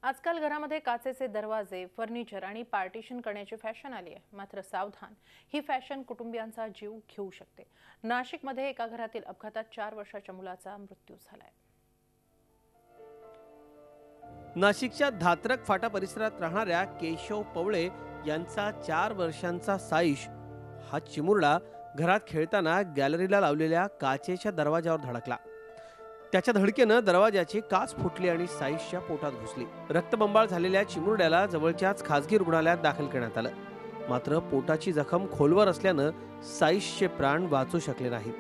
आजकाल घरामध्ये काचेचे दरवाजे, फर्निचर आणि पार्टिशन करण्याची फॅशन आली आहे। मात्र सावधान, ही फॅशन कुटुंबियांचा जीव घेऊ शकते। नाशिकमध्ये एका घरातील अपघातात 4 वर्षाच्या मुलाचा मृत्यू झालाय। नाशिकच्या धात्रक फाटा परिसरात राहणाऱ्या केशव पवळे यांचा 4 वर्षांचा साईश हा चिमुरडा घरात खेळताना गॅलरीला लावलेल्या काचेच्या दरवाजावर धडकला। त्याच्या धडकेने दरवाजाची काच फुटली आणि साईशच्या पोटात घुसली। रक्तबंबाळ झालेल्या चिमुरड्याला जवळच्याच खासगी रुग्णालयात दाखल करण्यात आलं। मात्र पोटाची जखम खोलवर असल्याने साईशचे प्राण वाचू शकले नाहीत।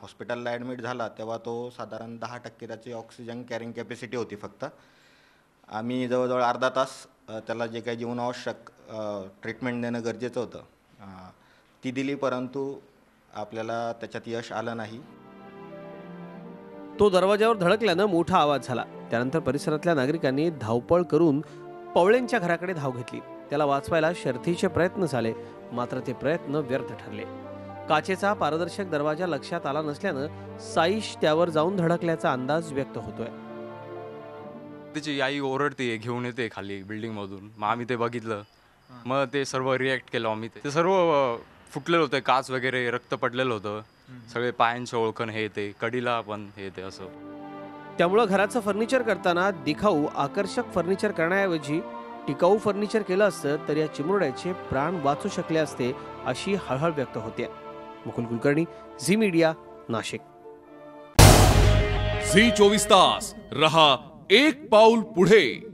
हॉस्पिटलला ॲडमिट झाला तेव्हा तो साधारण 10% त्याची ऑक्सिजन कॅरिंग कॅपॅसिटी होती फक्त। आम्ही जवळजवळ अर्धा तास त्याला जे काही जीवनावश्यक ट्रीटमेंट देणं गरजेचं होतं ती दिली, परंतु आपल्याला त्याच्यात यश आलं नाही। तो दरवाजावर धडकल्याने मोठा आवाज झाला। त्यानंतर परिसरातल्या नागरिकांनी धावपळ करून पवळेंच्या घराकडे धाव घेतली। त्याला वाचवायला शर्थीचे प्रयत्न झाले, मात्र ते प्रयत्न व्यर्थ ठरले। काचेचा पारदर्शक दरवाजा लक्षात आला नसल्याने साईश त्यावर जाऊन धडकल्याचा अंदाज व्यक्त होतोय। तिची आई ओरडते, घेऊन येते खाली बिल्डिंग मधून। मग आम्ही ते बघितलं, मग ते सर्व रिॲक्ट केलं आम्ही। ते सर्व फुटलेलं होतं, काच वगैरे रक्त पडलेलं होतं, सगळे पायांचे ओळखण हे ते, कडीला पण हे ते असं। त्यामुळे घराचं फर्निचर करताना दिखाऊ आकर्षक फर्निचर करण्याऐवजी टिकाऊ फर्निचर केलं असतं तर या चिमुरड्याचे प्राण वाचू शकले असते, अशी हळहळ व्यक्त होते। मुकुल कुलकर्णी, झी मीडिया, नाशिक। झी 24 तास रहा एक पाऊल पुढे।